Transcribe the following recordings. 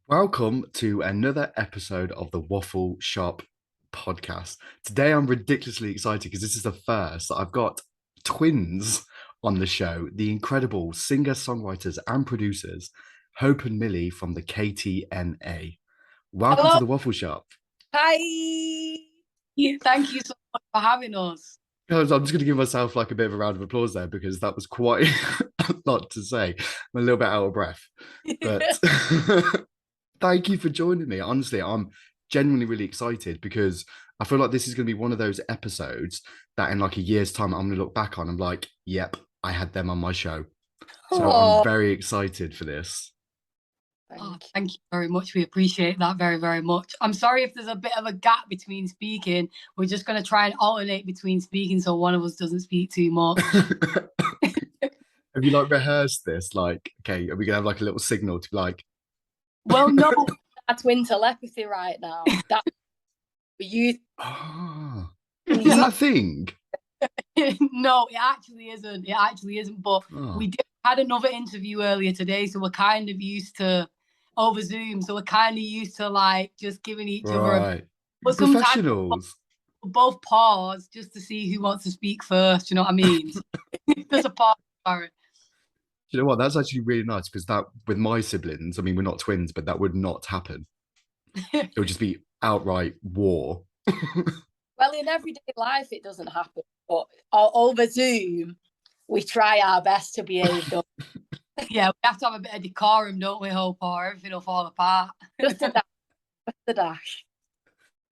Welcome to another episode of the Waffle Shop podcast. Today I'm ridiculously excited because this is the first that I've got twins on the show, the incredible singer-songwriters and producers, Hope and Millie from the KTNA. Welcome to Hello. the Waffle Shop. Hi. Thank you so much for having us. Guys, I'm just going to give myself like a bit of a round of applause there because that was quite a lot to say. I'm a little bit out of breath, but thank you for joining me. Honestly, I'm genuinely really excited because I feel like this is going to be one of those episodes that in like a year's time, I'm going to look back on and like, yep, I had them on my show. So I'm Oh, very excited for this. thank you very much. We appreciate that very, very much. I'm sorry if there's a bit of a gap between speaking. We're just going to try and alternate between speaking so one of us doesn't speak too much. Have you like rehearsed this? Like, okay, are we gonna have like a little signal to be like, Well, no, that's twin telepathy right now. That you. oh, is that a thing? No, it actually isn't. It actually isn't. But Oh, we had another interview earlier today, so we're kind of used to over Zoom. So we're kind of used to like just giving each other a. right. But sometimes Professionals. we'll both pause just to see who wants to speak first. You know what I mean? There's a pause for it. You know what? That's actually really nice because that with my siblings, I mean, we're not twins, but that would not happen. It would just be outright war. Well, in everyday life, it doesn't happen. But over Zoom, we try our best to behave. Yeah, we have to have a bit of decorum, don't we, Hope, or everything will fall apart. Just a dash. Just a dash.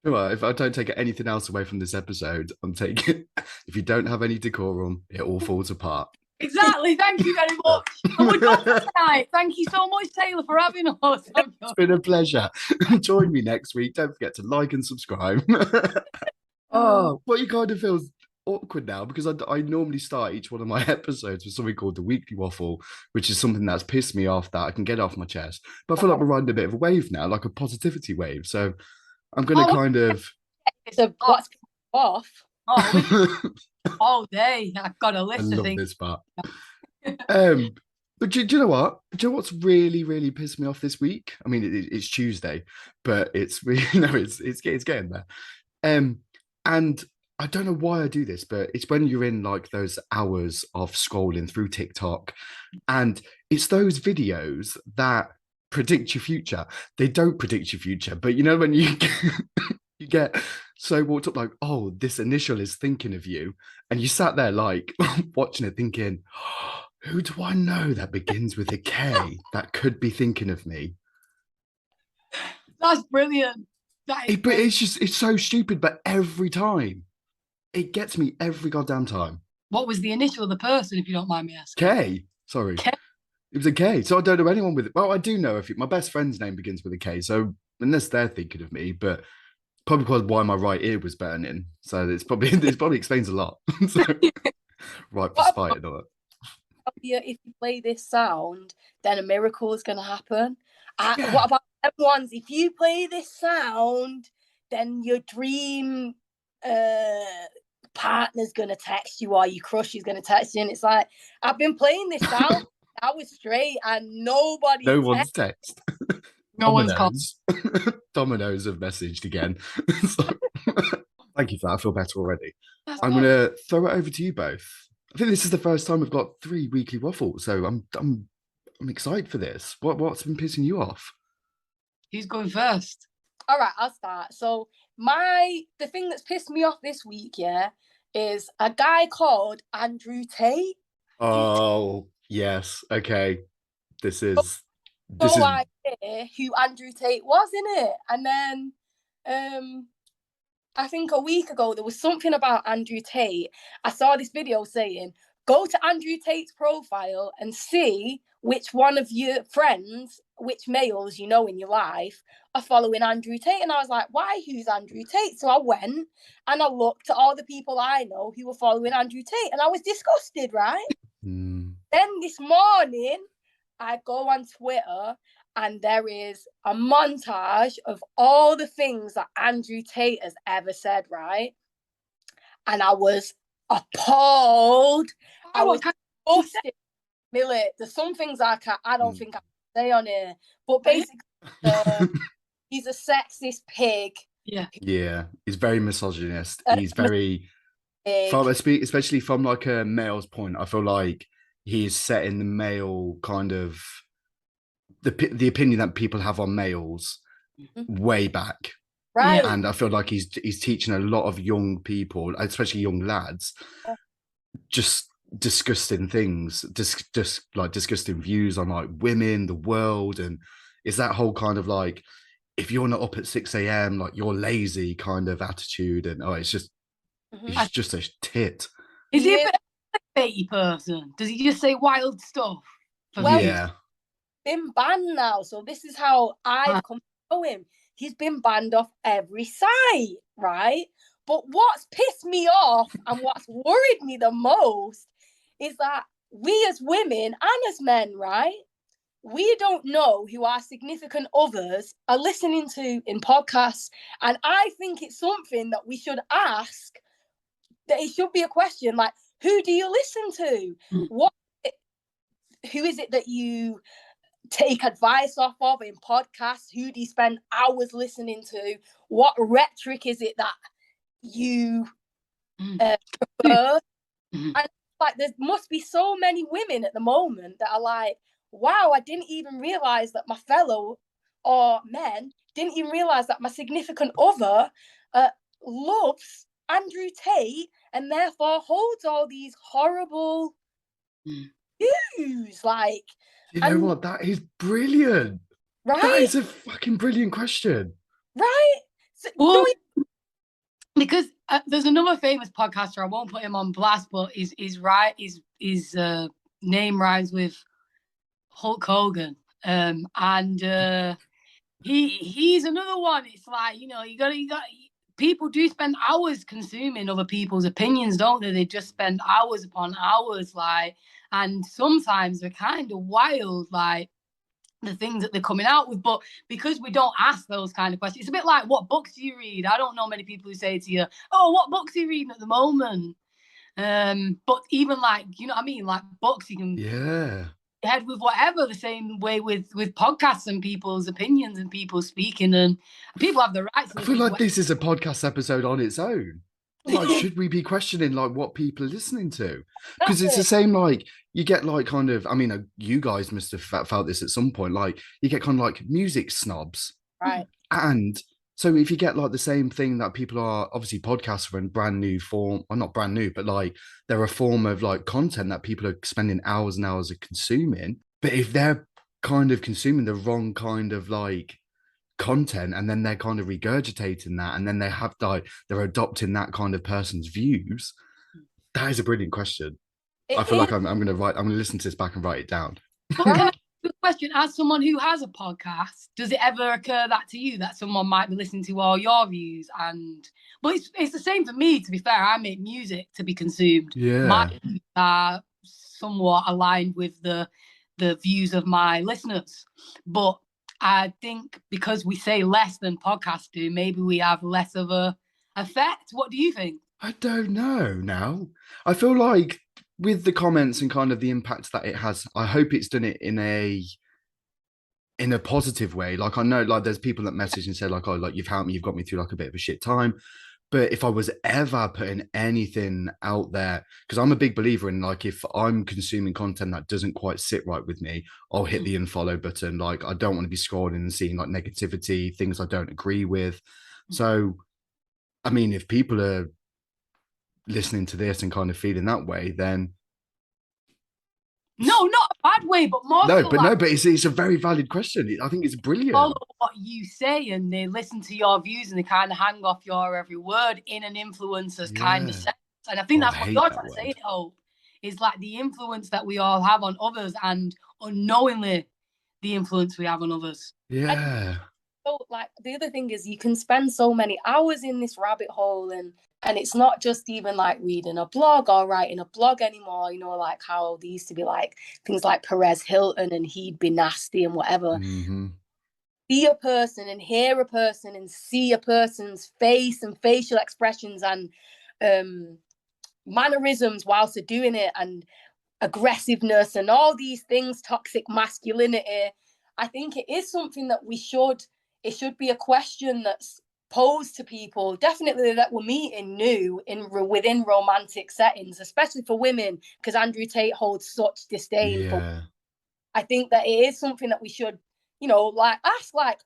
Well, if I don't take anything else away from this episode, I'm taking if you don't have any decorum, it all falls apart. Exactly. Thank you very much. And we're done for tonight. Thank you so much, Taylor, for having us. It's been a pleasure. Join me next week. Don't forget to like and subscribe. Oh, well, you kind of feels awkward now because I normally start each one of my episodes with something called the weekly waffle, which is something that's pissed me off that I can get off my chest. But I feel like we're riding a bit of a wave now, like a positivity wave. So I'm going to Oh, kind of. so what's off? Oh, we can I all day. I've got a list of love things. this part. Um, but do you know what? Do you know what's really, really pissed me off this week? I mean, it's Tuesday, but it's really no, it's getting there. Um, and I don't know why I do this, but it's when you're in like those hours of scrolling through TikTok, and it's those videos that predict your future. They don't predict your future, but you know when you you get so walked up like, oh, this initial is thinking of you, and you sat there like watching it, thinking, oh, who do I know that begins with a K that could be thinking of me? That's brilliant. That is But brilliant. it's so stupid, but every time it gets me every goddamn time. What was the initial of the person, if you don't mind me asking? K, sorry, Ke- it was a K. So I don't know anyone with it. Well, I do know if my best friend's name begins with a K. So unless they're thinking of me, but probably because why my right ear was burning. So it's probably this probably explains a lot. So, right for What spite and all that. about you if you play this sound, then a miracle is going to happen? Yeah. What about them ones? If you play this sound, then your dream partner's going to text you or your crush is going to text you. And it's like, I've been playing this sound. I was straight and nobody No texted. one's text. No one's called. Dominoes. Dominoes have messaged again. So, thank you for that. I feel better already. That's I'm good. gonna throw it over to you both. I think this is the first time we've got three weekly waffles, so I'm excited for this. What's been pissing you off? Who's going first? All right, I'll start. So the thing that's pissed me off this week, yeah, is a guy called Andrew Tate. Oh yes, okay. This is this No is idea who Andrew Tate was in it. And then I think a week ago there was something about Andrew Tate. I saw this video saying, go to Andrew Tate's profile and see which one of your friends, which males you know in your life, are following Andrew Tate. And I was like, why? Who's Andrew Tate? So I went and I looked at all the people I know who were following Andrew Tate and I was disgusted, right? mm, Then this morning, I go on Twitter and there is a montage of all the things that Andrew Tate has ever said, right? And I was appalled. I was disgusted. Millie, there's some things I don't think I can say on here. But basically, uh, he's a sexist pig. Yeah. Yeah, he's very misogynist. A He's very pig. from especially from like a male's point. I feel like he is setting the male kind of the opinion that people have on males way back. Right. And I feel like he's teaching a lot of young people, especially young lads, just disgusting things, just like disgusting views on like women, the world, and it's that whole kind of like if you're not up at 6 a.m., like you're lazy kind of attitude, and it's just he's just a tit. Is he a baity person? Does he just say wild stuff? Yeah. Been banned now, so this is how I've come to know him. He's been banned off every site, right? But what's pissed me off and what's worried me the most is that we as women and as men, right? We don't know who our significant others are listening to in podcasts. And I think it's something that we should ask, that it should be a question like, who do you listen to? Who is it that you take advice off of in podcasts? Who do you spend hours listening to? What rhetoric is it that you prefer? And like, there must be so many women at the moment that are like, wow, I didn't even realize that my fellow or men didn't even realize that my significant other loves Andrew Tate and therefore holds all these horrible views. Like, you know what? That is brilliant. Right? That is a fucking brilliant question. Right? So, well, because there's another famous podcaster, I won't put him on blast, but his name rhymes with Hulk Hogan. And he's another one. It's like, you got people do spend hours consuming other people's opinions, don't they? They just spend hours upon hours, like, and sometimes they're kind of wild, like the things that they're coming out with. But because we don't ask those kind of questions, it's a bit like, what books do you read? I don't know many people who say to you, oh, what books are you reading at the moment? But even like, you know what I mean? Like books, you can head with whatever, the same way with podcasts and people's opinions and people speaking, and people have the right to. I feel like this is a podcast episode on its own. Like, should we be questioning like what people are listening to? Because it's the same, like you get like kind of, I mean, you guys must have felt this at some point, like you get kind of like music snobs. Right. And so if you get like the same thing that people are, obviously podcasts are in brand new form, or not brand new, but like they're a form of like content that people are spending hours and hours of consuming. But if they're kind of consuming the wrong kind of like content and then they're kind of regurgitating that and then they have like they're adopting that kind of person's views, that is a brilliant question. I feel like I'm gonna listen to this back and write it down. But can I ask you a question, as someone who has a podcast, does it ever occur that to you that someone might be listening to all your views? But it's the same for me, to be fair. I make music to be consumed. My views are somewhat aligned with the views of my listeners, but I think because we say less than podcasts do, maybe we have less of a effect. What do you think? I don't know now. I feel like with the comments and kind of the impact that it has, I hope it's done it in a positive way. Like I know like there's people that message and say like, oh, like you've helped me, you've got me through like a bit of a shit time. But if I was ever putting anything out there, because I'm a big believer in like if I'm consuming content that doesn't quite sit right with me, I'll hit the unfollow button. Like I don't want to be scrolling and seeing like negativity, things I don't agree with. So, I mean, if people are listening to this and kind of feeling that way, then no, not a bad way, but more but it's a very valid question. I think it's brilliant. Follow what you say and they listen to your views and they kind of hang off your every word in an influencer's kind of sense. And I think that's what you're trying to say, Hope, is like the influence that we all have on others and unknowingly the influence we have on others. Yeah. So like the other thing is you can spend so many hours in this rabbit hole and it's not just even like reading a blog or writing a blog anymore, you know, like how they used to be like things like Perez Hilton and he'd be nasty and whatever. Mm-hmm. See a person and hear a person and see a person's face and facial expressions and mannerisms whilst they're doing it and aggressiveness and all these things, toxic masculinity. I think it is something that it should be a question that's posed to people, definitely, that we're meeting new within romantic settings, especially for women, because Andrew Tate holds such disdain for. Yeah. I think that it is something that we should, like ask, like,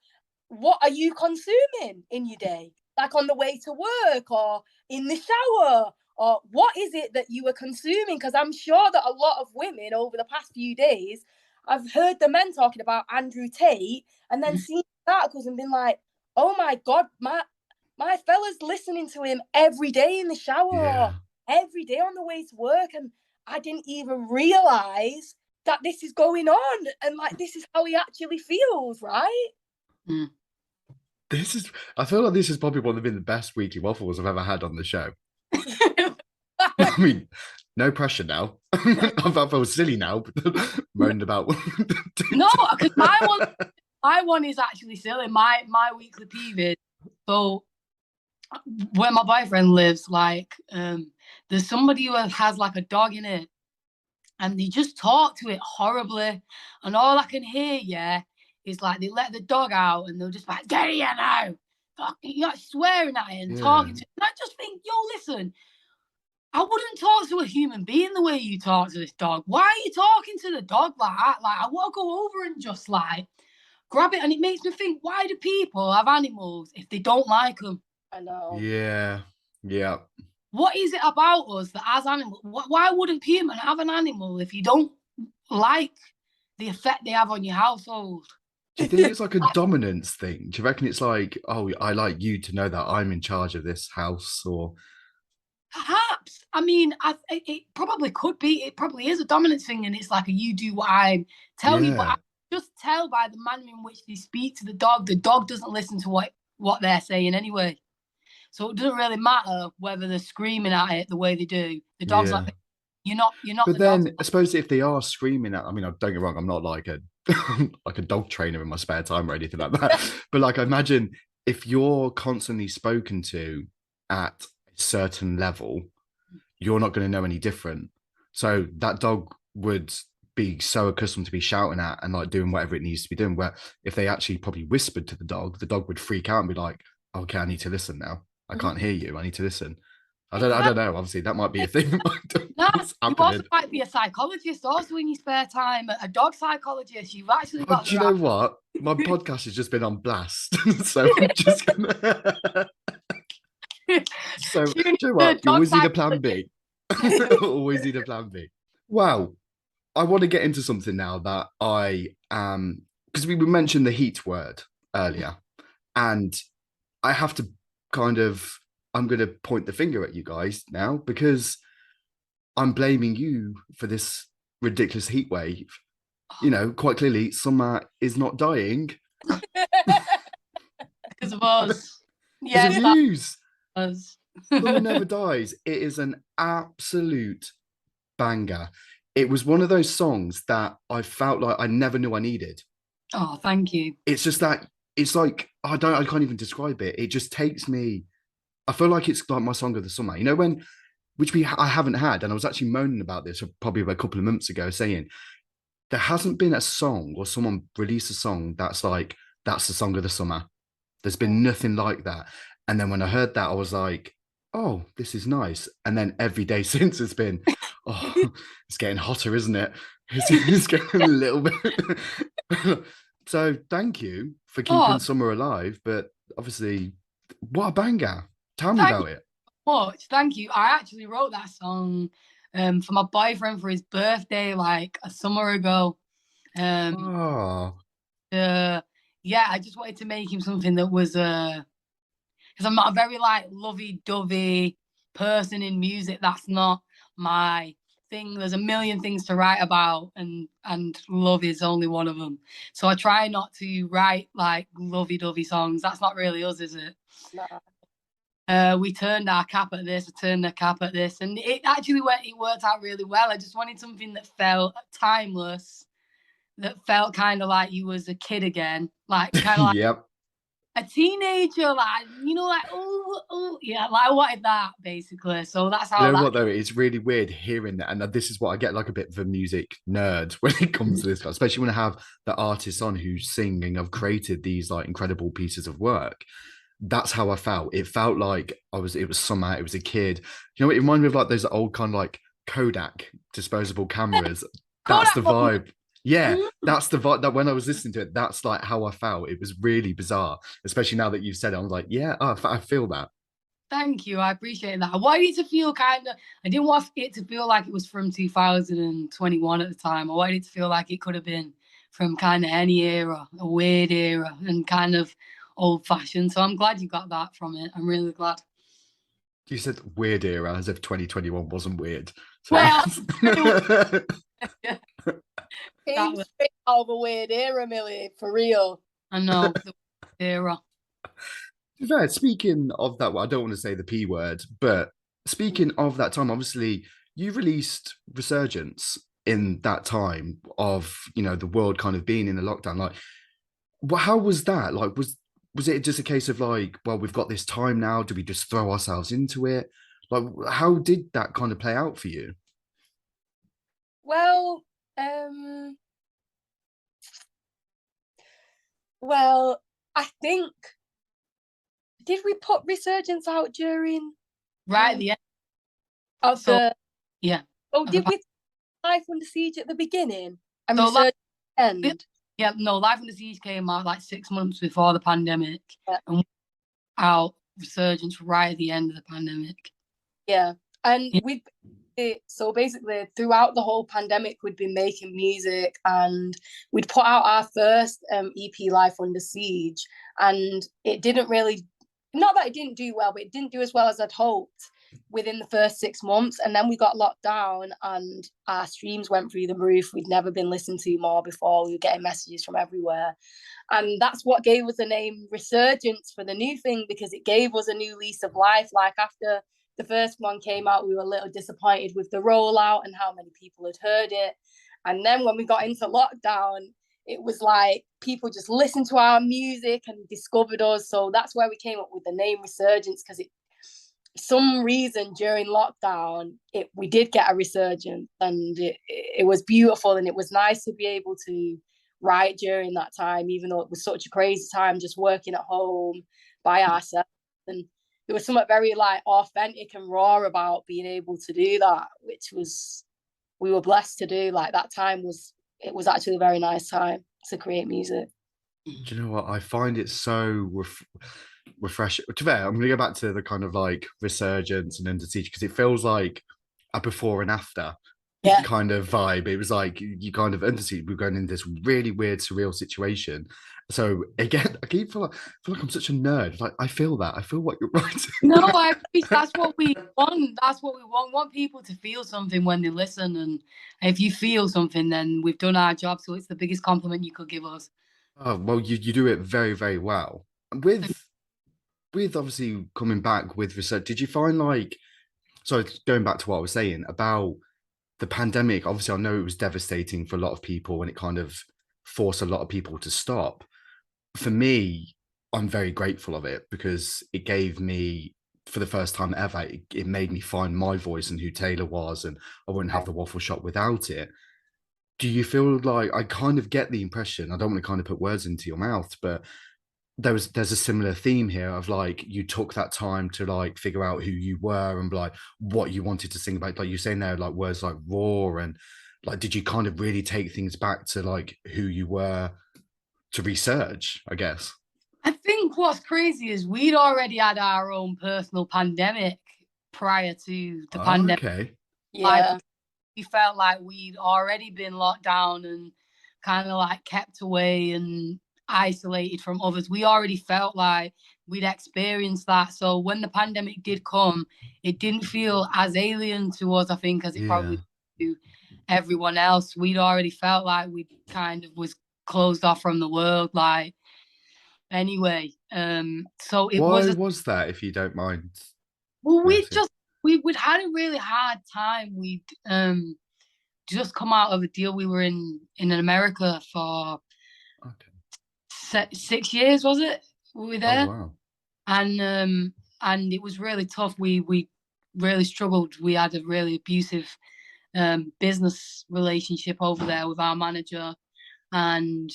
what are you consuming in your day? Like on the way to work or in the shower, or what is it that you are consuming? Because I'm sure that a lot of women over the past few days, I've heard the men talking about Andrew Tate and then seen articles and been like, oh my God, my fella's listening to him every day in the shower or every day on the way to work. And I didn't even realize that this is going on, and like this is how he actually feels, right? I feel like this is probably one of the best weekly waffles I've ever had on the show. I mean, no pressure now. I feel silly now, moaning about. No, because my one is actually silly. My weekly peeve is, so where my boyfriend lives, like, there's somebody who has like a dog in it, and they just talk to it horribly, and all I can hear, is like they let the dog out, and they'll just like, get here now, fucking, you're swearing at it and talking to it. And I just think, yo, listen, I wouldn't talk to a human being the way you talk to this dog. Why are you talking to the dog like that? Like, I want to go over and just like grab it, and it makes me think, why do people have animals if they don't like them? I know. Yeah. What is it about us that as animals? Why wouldn't human have an animal if you don't like the effect they have on your household? Do you think it's like a dominance thing? Do you reckon it's like, oh, I like you to know that I'm in charge of this house, or? Perhaps. I mean, it probably could be. It probably is a dominance thing, and it's like a you do what I tell you. But I just tell by the manner in which they speak to the dog doesn't listen to what they're saying anyway. So it doesn't really matter whether they're screaming at it the way they do. The dog's like, you're not. But the then dog's I suppose if they are screaming at, I mean, don't get wrong, I'm not like a like a dog trainer in my spare time or anything like that. But like, I imagine if you're constantly spoken to at a certain level, you're not going to know any different. So that dog would be so accustomed to be shouting at and like doing whatever it needs to be doing. Where if they actually probably whispered to the dog would freak out and be like, okay, I need to listen now. I can't hear you. I need to listen. I don't know. Obviously, that might be a thing. You also might be a psychologist also in your spare time, a dog psychologist. You've actually got. Do you know what? My podcast has just been on blast, so I'm just gonna. So, do you know what? You always need a plan B. Always need a plan B. Wow. I want to get into something now that I because we mentioned the heat word earlier, and I have to I'm going to point the finger at you guys now because I'm blaming you for this ridiculous heat wave. You know, quite clearly, summer is not dying because of us. Because of yous. Summer never Us. dies. It is an absolute banger. It was one of those songs that I felt like I never knew I needed. Oh, thank you. It's just that it's like I can't even describe it. It just takes me. I feel like it's like my song of the summer. You know, I haven't had, and I was actually moaning about this probably a couple of months ago, saying there hasn't been a song or someone released a song that's like that's the song of the summer. There's been nothing like that. And then when I heard that, I was like, oh, this is nice. And then every day since it's been, oh, it's getting hotter, isn't it? It's getting a little bit. So thank you for keeping summer alive. But obviously, what a banger. Tell me about it. Much. Thank you. I actually wrote that song for my boyfriend for his birthday like a summer ago. Yeah, I just wanted to make him something that was because I'm not a very like lovey-dovey person in music. That's not my thing. There's a million things to write about, and love is only one of them. So I try not to write like lovey-dovey songs. That's not really us, is it? No. We turned our cap at this, I turned the cap at this, and it actually worked out really well. I just wanted something that felt timeless, that felt kind of like you was a kid again, like kind of like Yep. a teenager, like, you know, like, oh, yeah, like I wanted that basically. So that's You how know that. what though? It's really weird hearing that, and this is what I get like a bit of a music nerd when it comes to this, especially when I have the artists on who sing and have created these like incredible pieces of work. That's how I felt. It felt like it was summer, it was a kid. You know, it reminded me of like those old kind of like Kodak disposable cameras. That's Kodak the moment. vibe. Yeah, Mm. that's the vibe that when I was listening to it, that's like how I felt. It was really bizarre, especially now that you've said it. I'm like, yeah, I feel that. Thank you. I appreciate that. I wanted it to feel I didn't want it to feel like it was from 2021 at the time. I wanted it to feel like it could have been from kind of any era, a weird era, and kind of old fashioned. So I'm glad you got that from it. I'm really glad. You said weird era as if 2021 wasn't weird. So Well, Came straight out of a weird era, Millie, for real. I know the era. fair, speaking of that, well, I don't want to say the P word, but speaking of that time, obviously you released Resurgence in that time of, you know, the world kind of being in a lockdown. Like, how was that? Like, was it just a case of like, well, we've got this time now, do we just throw ourselves into it? Like, how did that kind of play out for you? Well, well, I think, did we put Resurgence out during Right at the end. of So, the? yeah. Oh, did we Life Under Siege at the beginning and So, Resurgence at the end? Yeah, no, Life Under Siege came out like 6 months before the pandemic, Yeah. and out Resurgence right at the end of the pandemic. Yeah, and Yeah. so basically throughout the whole pandemic, we'd been making music, and we'd put out our first EP, Life Under Siege, and it didn't really, not that it didn't do well, but it didn't do as well as I'd hoped within the first 6 months. And then we got locked down and our streams went through the roof. We'd never been listened to more before. We were getting messages from everywhere. And that's what gave us the name Resurgence for the new thing, because it gave us a new lease of life. Like after the first one came out, we were a little disappointed with the rollout and how many people had heard it. And then when we got into lockdown, it was like people just listened to our music and discovered us. So that's where we came up with the name Resurgence, because it, some reason during lockdown, we did get a resurgence, and it was beautiful, and it was nice to be able to write during that time, even though it was such a crazy time, just working at home by ourselves. And there was something very like authentic and raw about being able to do that, which was, we were blessed to do. Like that time was, it was actually a very nice time to create music. Do you know what? I find it so refreshing. To be fair, I'm going to go back to the kind of like Resurgence and Under Siege because it feels like a before and after Yeah. kind of vibe. It was like you kind of Under Siege, we're going into this really weird, surreal situation. So again, feel like I'm such a nerd. Like I feel that. I feel what you're writing. No, that's what we want. That's what we want. We want people to feel something when they listen. And if you feel something, then we've done our job. So it's the biggest compliment you could give us. Oh, well, you do it very, very well. With obviously coming back with research, did you find like, so going back to what I was saying about the pandemic, obviously I know it was devastating for a lot of people and it kind of forced a lot of people to stop. For me, I'm very grateful of it because it gave me, for the first time ever, it made me find my voice and who Taylor was, and I wouldn't have the waffle shop without it. Do you feel like, I kind of get the impression, I don't want to kind of put words into your mouth, but there's a similar theme here of like you took that time to like figure out who you were and like what you wanted to sing about, like you're saying there, like words like raw, and like did you kind of really take things back to like who you were to research, I guess? I think what's crazy is we'd already had our own personal pandemic prior to the pandemic. Okay. Yeah. Like, we felt like we'd already been locked down and kind of like kept away and isolated from others. We already felt like we'd experienced that. So when the pandemic did come, it didn't feel as alien to us, I think, as it probably to everyone else. We'd already felt like we kind of was closed off from the world, like anyway. So it Why was was that, if you don't mind? well, Mercy. we'd had a really hard time. We'd just come out of a deal. We were in America for Okay. 6 years, was it? we were Oh there. wow. And it was really tough. We really struggled. We had a really abusive business relationship over there with our manager. And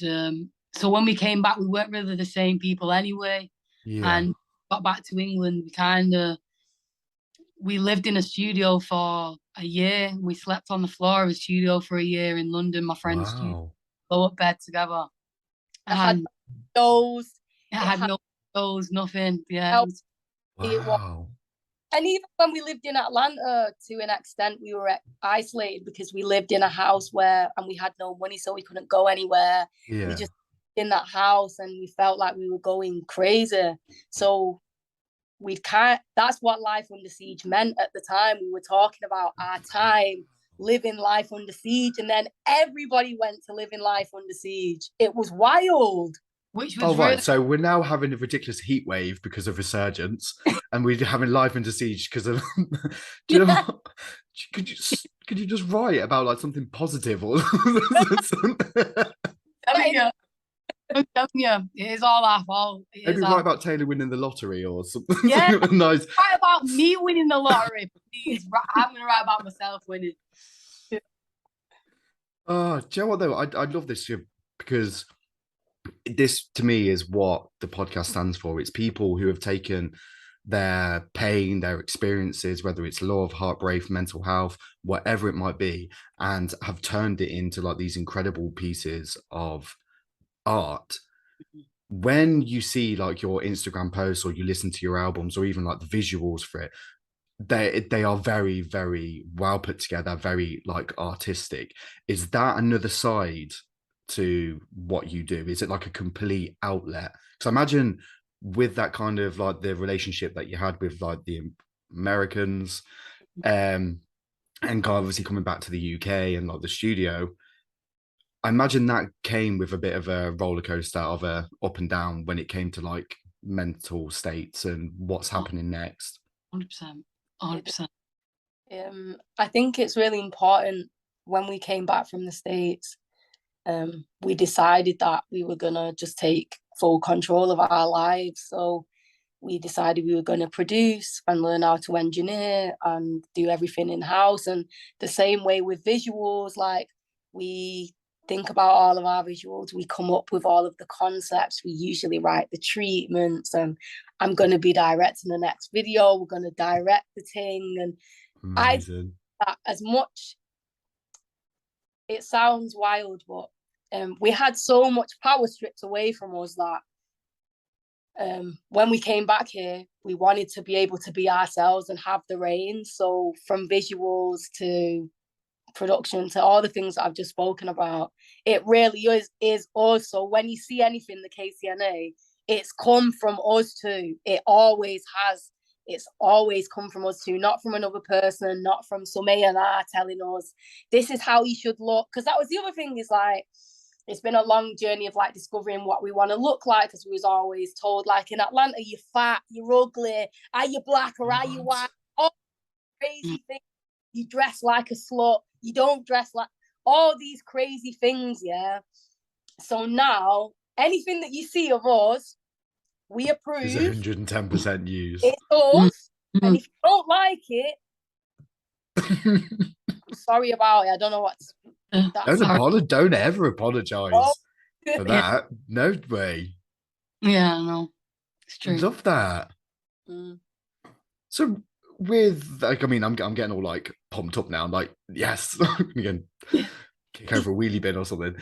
so when we came back, we weren't really the same people anyway. Yeah. And got back to England, we lived in a studio for a year. We slept on the floor of a studio for a year in London, my friend's studio, Wow. go up bed together. I had And those. it had no shows, nothing. Yeah, It was. Wow. And even when we lived in Atlanta, to an extent, we were isolated because we lived in a house and we had no money, so we couldn't go anywhere. Yeah. We just in that house, and we felt like we were going crazy. So that's what life under siege meant at the time. We were talking about our time living life under siege, and then everybody went to living life under siege. It was wild. Which was right. really... So we're now having a ridiculous heat wave because of resurgence, and we're having life under siege because of. Do you know what? Could you just write about like something positive or something? I'm telling you, it is all our fault. Maybe write about Taylor winning the lottery or something. Yeah, nice. Write about me winning the lottery, please. I'm going to write about myself winning. Oh, do you know what though? I love this because this to me is what the podcast stands for. It's people who have taken their pain, their experiences, whether it's love, heartbreak, mental health, whatever it might be, and have turned it into like these incredible pieces of art. When you see like your Instagram posts or you listen to your albums or even like the visuals for it, they are very, very well put together, very like artistic. Is that another side to what you do? Is it like a complete outlet? Because I imagine with that kind of like the relationship that you had with like the Americans, and obviously coming back to the UK and like the studio, I imagine that came with a bit of a roller coaster of a up and down when it came to like mental states and what's happening next. 100%. 100%. I think it's really important when we came back from the States, we decided that we were going to just take full control of our lives. So we decided we were going to produce and learn how to engineer and do everything in-house. And the same way with visuals, like we think about all of our visuals, we come up with all of the concepts, we usually write the treatments, and I'm going to be directing the next video, we're going to direct the thing. And Amazing. that as much, it sounds wild, but we had so much power stripped away from us that when we came back here, we wanted to be able to be ourselves and have the reins. So from visuals to production to all the things that I've just spoken about, it really is us. So when you see anything the KTNA, it's come from us too. It always has. It's always come from us too, not from another person, not from some A&R telling us this is how you should look. Because that was the other thing, is like, it's been a long journey of like discovering what we want to look like, because we was always told like in Atlanta, you're fat, you're ugly, are you black or are you white? All crazy things. You dress like a slut, you don't dress like, all these crazy things, yeah. So now anything that you see of us, we approve. Is 110% used. It's us. And if you don't like it, I'm sorry about it. I don't know what's. Don't ever apologize for that. No way. Yeah, no, it's true. Love that. So with like, I mean, I'm getting all like pumped up now. I'm like, yes, again, kick over a wheelie bin or something.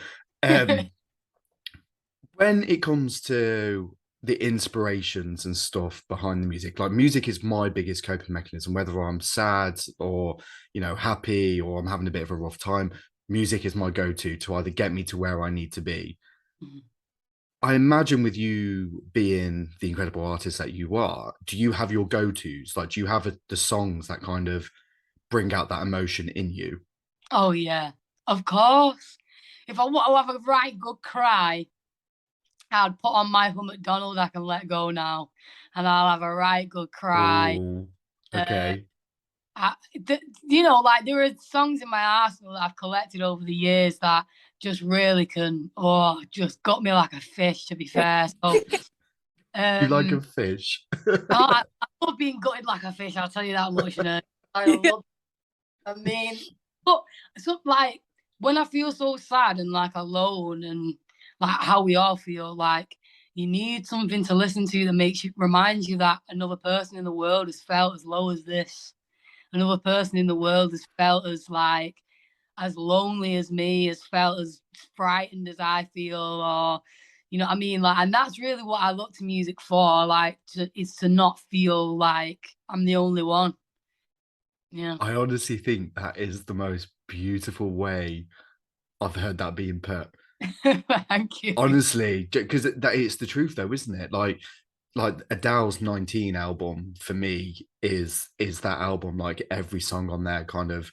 When it comes to the inspirations and stuff behind the music, like music is my biggest coping mechanism, whether I'm sad or, you know, happy or I'm having a bit of a rough time. Music is my go-to to either get me to where I need to be. I imagine with you being the incredible artist that you are, do you have your go-tos? Like, do you have the songs that kind of bring out that emotion in you? Oh, yeah, of course. If I want to have a right good cry, I'd put on Michael McDonald, I Can Let Go Now, and I'll have a right good cry. Ooh, okay. You know, like there are songs in my arsenal that I've collected over the years that just really can, just got me like a fish, to be fair. So You like a fish? I love being gutted like a fish. I'll tell you that much. You know, I love. I mean, but so like when I feel so sad and like alone and like how we all feel, like you need something to listen to that makes you reminds you that another person in the world has felt as low as this. Another person in the world has felt as lonely as me, has felt as frightened as I feel, or you know what I mean? Like, and that's really what I look to music for, like is to not feel like I'm the only one. Yeah. I honestly think that is the most beautiful way I've heard that being put. Thank you. Honestly, because that it's the truth though, isn't it? Like Adele's 19 album for me is that album. Like every song on there kind of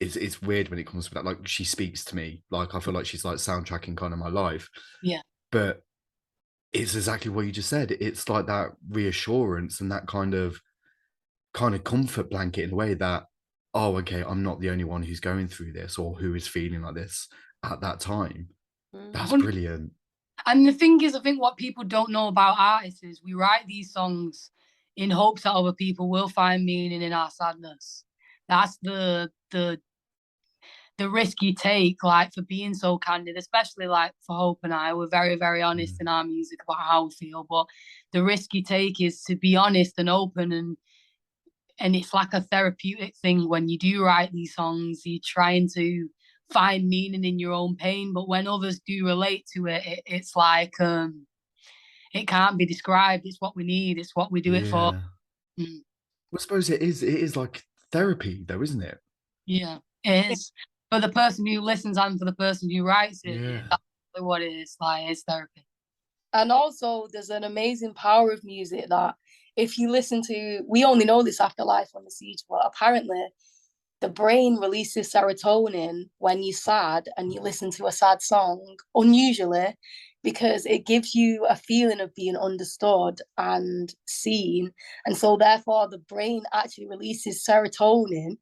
it's weird when it comes to that. Like she speaks to me. Like I feel like she's like soundtracking kind of my life. Yeah. But it's exactly what you just said. It's like that reassurance and that kind of comfort blanket in a way that, oh, okay, I'm not the only one who's going through this or who is feeling like this at that time. That's brilliant. And the thing is, I think what people don't know about artists is we write these songs in hopes that other people will find meaning in our sadness. That's the risk you take, like for being so candid, especially like for Hope and I, we're very, very honest in our music about how we feel. But the risk you take is to be honest and open, and it's like a therapeutic thing when you do write these songs. You're trying to find meaning in your own pain, but when others do relate to it's like it can't be described. It's what we need. It's what we do it for. Yeah. I suppose it is like therapy though, isn't it? Yeah, it is for the person who listens and for the person who writes it. Yeah. That's what it is. Like, it's therapy. And also, there's an amazing power of music that if you listen to, we only know this after Life on the Siege, but apparently the brain releases serotonin when you're sad and you listen to a sad song, unusually, because it gives you a feeling of being understood and seen. And so, therefore, the brain actually releases serotonin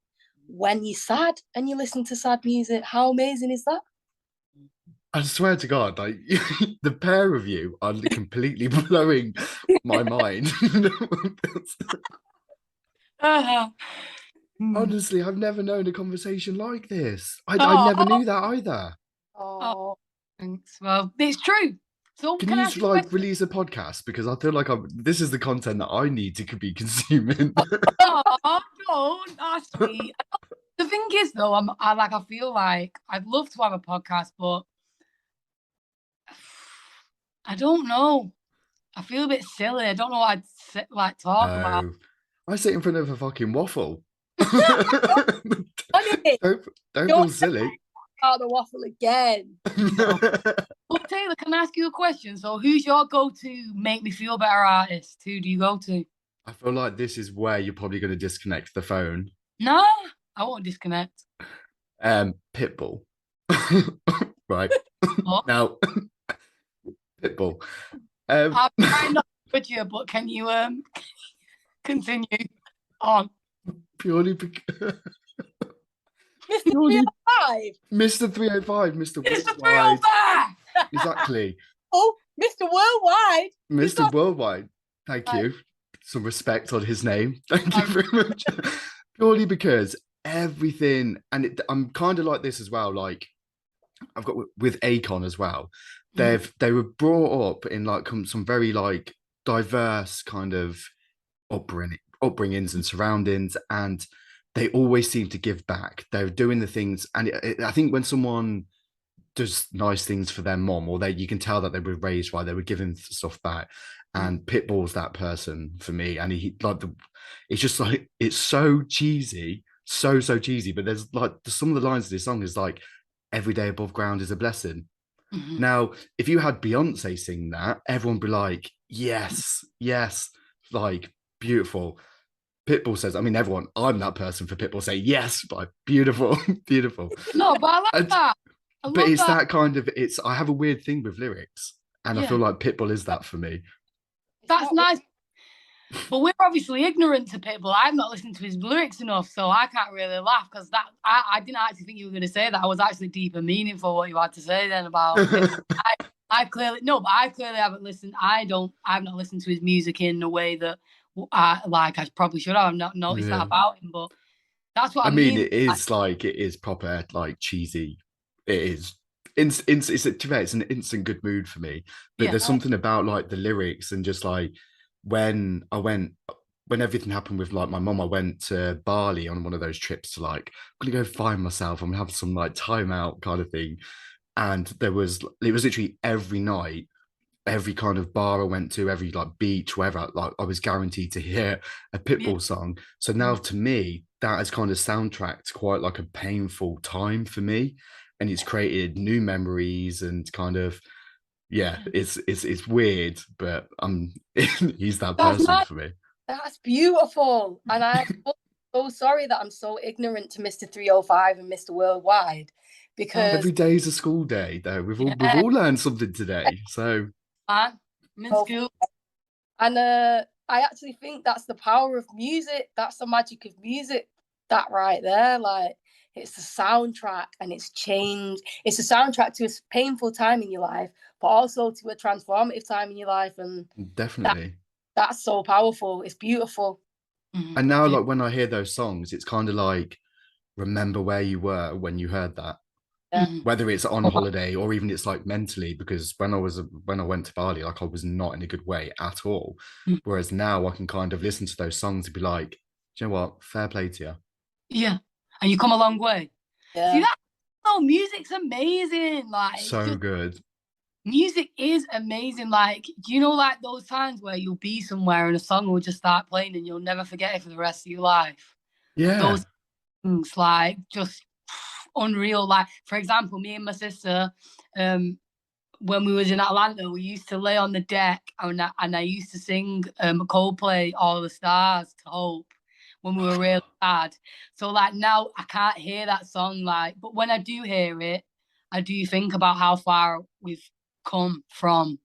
when you're sad and you listen to sad music. How amazing is that? I swear to God, like the pair of you are completely blowing my mind. Honestly, I've never known a conversation like this. I never knew that either. Oh, Thanks. Well, it's true. So Can can I you ask you a like question? release a podcast? Because I feel like this is the content that I need to be consuming. Oh, don't ask me. The thing is, though, I feel like I'd love to have a podcast, but I don't know. I feel a bit silly. I don't know what I'd talk about. Oh, I sit in front of a fucking waffle. honey, don't don't feel silly. start the waffle again. Well, Taylor, can I ask you a question? So, who's your go-to make me feel better artist? Who do you go to? I feel like this is where you're probably going to disconnect the phone. No, I won't disconnect. Pitbull. Right. What? Now, Pitbull. I'm trying not to judge you, but can you continue on? Purely because Mr. 305. Mr. 305, Mr. It's the Worldwide. 305! Exactly. Oh, Mr. Worldwide. Mr. Worldwide. Thank you. Some respect on his name. Thank you very much. Purely because everything, and I'm kind of like this as well. Like I've got with Akon as well. They were brought up in like some very like diverse kind of upbringings and surroundings, and they always seem to give back. They're doing the things, and I think when someone does nice things for their mom, or you can tell that they were raised right, they were giving stuff back. And Pitbull's that person for me, and he like it's just like it's so cheesy, so cheesy. But there's like some of the lines of this song is like, "Every day above ground is a blessing." Now, if you had Beyonce sing that, everyone would be like, yes, like beautiful. Pitbull says, I mean, everyone, I'm that person for Pitbull say, yes, like beautiful, beautiful. No, but I like that. But it's that kind of, I have a weird thing with lyrics, and I feel like Pitbull is that for me. That's nice. But we're obviously ignorant to Pitbull. I've not listened to his lyrics enough, so I can't really laugh because I didn't actually think you were going to say that. I was actually deep and meaningful what you had to say then about I clearly haven't listened. I've not listened to his music in a way that I probably should have. I've not noticed that Yeah. about him, but that's what I I mean, mean. it is proper like cheesy. It is. It's an instant good mood for me. But Yeah, there's something about like the lyrics and just like when I went when everything happened with like my mum, I went to Bali on one of those trips to like, I'm gonna go find myself, I'm gonna have some like time out kind of thing. And it was literally every night, every kind of bar I went to, every like beach, wherever, like I was guaranteed to hear a yeah. Pitbull song. So now to me, that has kind of soundtracked quite like a painful time for me. And it's created new memories and kind of yeah, it's weird, but he's that That's person mad. for me. That's beautiful. And I'm so sorry that I'm so ignorant to Mr. 305 and Mr. Worldwide because Every day is a school day, though. We've Yeah, all learned something today. So man. I'm in oh, school. and I actually think that's the power of music. That's the magic of music. That right there, like it's the soundtrack, and it's changed. It's a soundtrack to a painful time in your life, but also to a transformative time in your life, and that definitely. that's so powerful. It's beautiful. And now, Yeah. like when I hear those songs, it's kind of like remember where you were when you heard that. Yeah. Whether it's on holiday or even it's like mentally, because when I went to Bali, like I was not in a good way at all. Whereas now I can kind of listen to those songs and be like, do you know what? Fair play to you. Yeah. And you come a long way. See Yeah. that? No, music's amazing. Like it's So just good. music is amazing. Like, do you know like those times where you'll be somewhere and a song will just start playing and you'll never forget it for the rest of your life? Yeah. Those things like just unreal. Like, for example, me and my sister, when we was in Atlanta, we used to lay on the deck and I used to sing Coldplay All the Stars to Hope when we were really sad. So like now I can't hear that song like, but when I do hear it, I do think about how far we've come from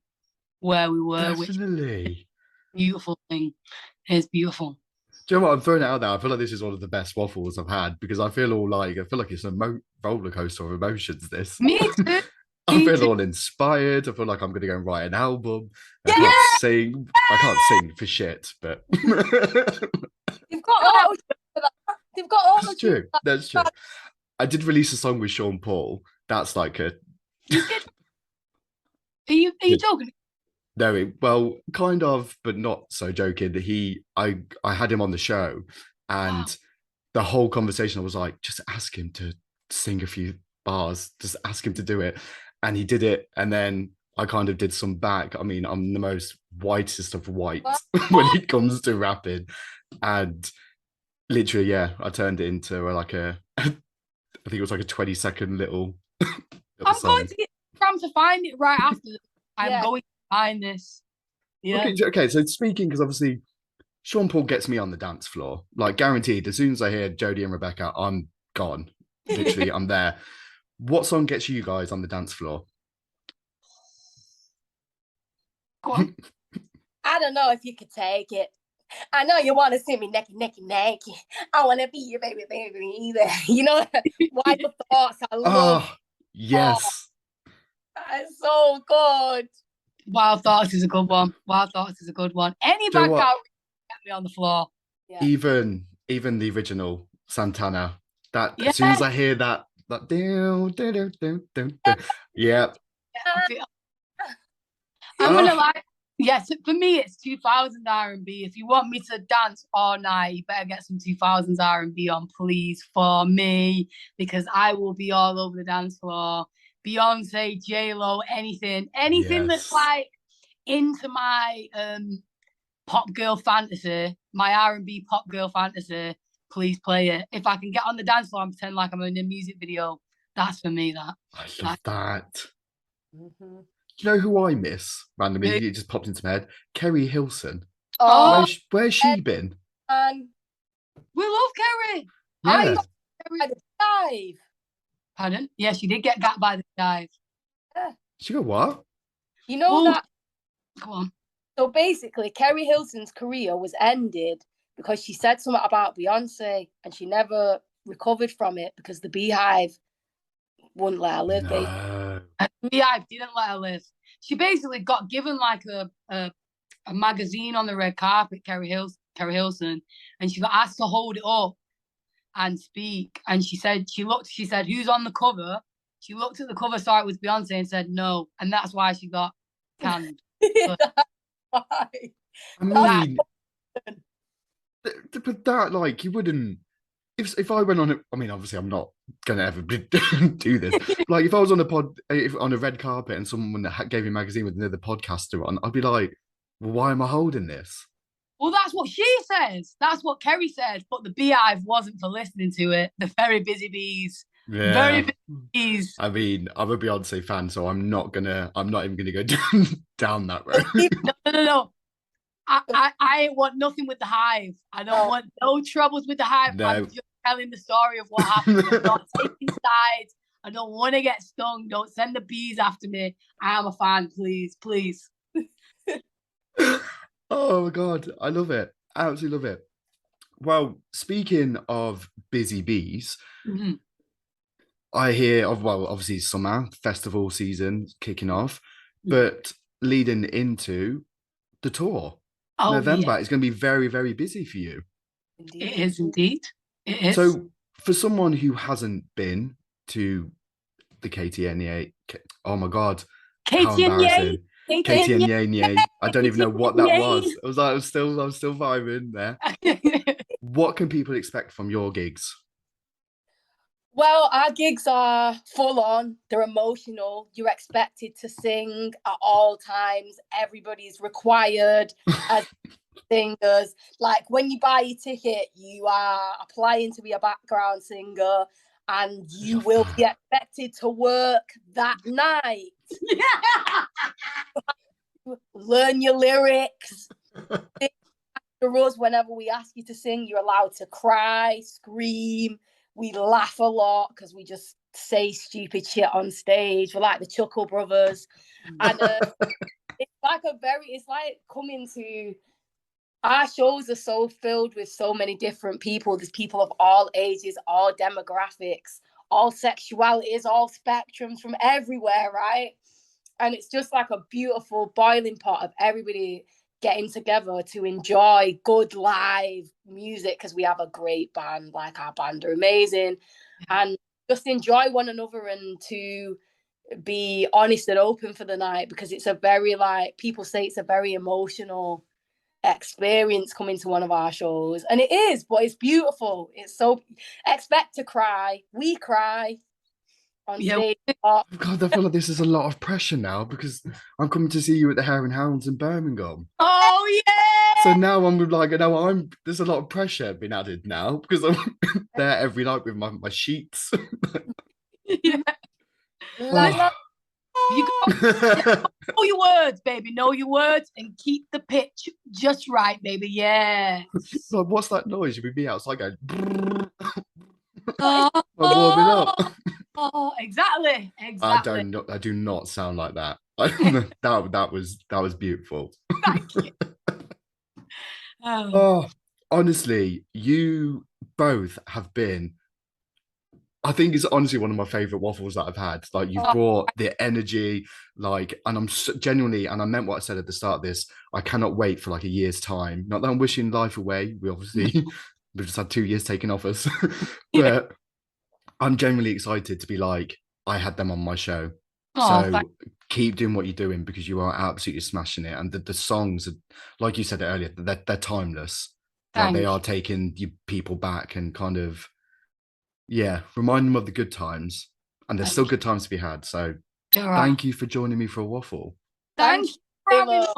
where we were, which is Definitely. a beautiful thing. It's beautiful. Do you know what? I'm throwing it out there. I feel like this is one of the best waffles I've had because I feel like it's a roller coaster of emotions. This. Me too. I Me feel too. all inspired. I feel like I'm going to go and write an album. I Yeah. can't sing. I can't sing for shit, but They've got all for that. They've got all that's the tunes true. That's true. I did release a song with Sean Paul. That's like a You did. Are you joking? no, well, kind of, but not so joking. I had him on the show, Wow. and the whole conversation I was like, just ask him to sing a few bars, just ask him to do it, and he did it, and then I kind of did some back. I mean, I'm the most whitest of white when it comes to rapping, and literally, yeah, I turned it into like a, I think it was like a 20-second little I'm going song. to get Instagram to find it right after this. I'm Yeah. going to find this. Yeah. Okay. So speaking, because obviously Sean Paul gets me on the dance floor, like guaranteed. As soon as I hear Jodie and Rebecca, I'm gone. Literally, I'm there. What song gets you guys on the dance floor? Go on. I don't know if you could take it. I know you want to see me naked, naked, naked. I want to be your baby, baby. You know, Wild Thoughts. I love. Oh, yes. That's so good. Wild Thoughts is a good one. Wild Thoughts is a good one. Any Do you know back what? out get me on the floor. Yeah. Even the original Santana. That Yeah. as soon as I hear that yeah. I'm gonna like. Yes, for me it's 2000 R&B. If you want me to dance all night, you better get some 2000s R&B on, please, for me, because I will be all over the dance floor. Beyonce, J-Lo, anything that's Yes. like into my pop girl fantasy, my R&B pop girl fantasy. Please play it. If I can get on the dance floor and pretend like I'm in a music video, that's for me. I love that. Mm-hmm. Do you know who I miss randomly? It just popped into my head. Kerry Hilson. Oh, Where's she been? we love Kerry. Yeah. I By the dive. Pardon? Yeah, she did get got by the dive. Yeah. She got what? You know Oh, that. Go on. So basically, Kerry Hilson's career was ended because she said something about Beyonce, and she never recovered from it because the Beehive wouldn't let her live. No. Yeah, I didn't let her live. she basically got given like a magazine on the red carpet, Kerry Hilson, and she got asked to hold it up and speak. And she said, who's on the cover? She looked at the cover, saw it was Beyonce, and said no. And that's why she got canned. Why? I mean, but that, like, you wouldn't. If I went on it, I mean, obviously, I'm not gonna ever do this. Like, if I was on on a red carpet and someone gave me a magazine with another podcaster on, I'd be like, well, why am I holding this? Well, that's what she says. That's what Kerry said. But the beehive wasn't for listening to it. The very busy bees. Yeah. Very busy bees. I mean, I'm a Beyonce fan, so I'm not even gonna go down that road. No. I want nothing with the hive. I don't want no troubles with the hive. No. I'm just telling the story of what happened. I'm not taking sides. I don't want to get stung. Don't send the bees after me. I am a fan, please. Oh my God, I love it. I absolutely love it. Well, speaking of busy bees, I hear of, well, obviously summer festival season kicking off, but leading into the tour. November is going to be very, very busy for you. Indeed. It is indeed. It is. So for someone who hasn't been to the KTNA, oh my God, how embarrassing. KTNA. I don't even know what that was. I was still vibing there. What can people expect from your gigs? Well, our gigs are full on. They're emotional. You're expected to sing at all times. Everybody's required as singers. Like, when you buy your ticket, you are applying to be a background singer, and you will be expected to work that night. Learn your lyrics. After us, whenever we ask you to sing, you're allowed to cry, scream. We laugh a lot because we just say stupid shit on stage. We're like the Chuckle Brothers. And it's like coming to, our shows are so filled with so many different people. There's people of all ages, all demographics, all sexualities, all spectrums from everywhere, right? And it's just like a beautiful boiling pot of everybody getting together to enjoy good live music, because we have a great band. Like, our band are amazing, and just enjoy one another, and to be honest and open for the night, because it's a very, like, people say it's a very emotional experience coming to one of our shows, and it is, but it's beautiful. It's so, expect to cry. We cry on stage. God, I feel like this is a lot of pressure now, because I'm coming to see you at the Hare and Hounds in Birmingham. Oh yeah! So now I'm like, there's a lot of pressure being added now, because I'm there every night with my sheets. Yeah. You know your words, baby. Know your words and keep the pitch just right, baby. Yeah. So what's that noise? You'd be outside going. Warming up. Oh, exactly. I do not sound like that. that was beautiful. Thank you. Oh, honestly, you both have been. I think it's honestly one of my favorite waffles that I've had. Like, you've brought the energy, like, and I'm genuinely, and I meant what I said at the start of this. I cannot wait for like a year's time. Not that I'm wishing life away. We've just had 2 years taken off us, but I'm genuinely excited to be like, I had them on my show. So keep doing what you're doing, because you are absolutely smashing it. And the songs, like you said earlier, they're timeless. Like, they are taking you people back and kind of, remind them of the good times. And there's still good times to be had. So thank you for joining me for a waffle. Thank you for having us.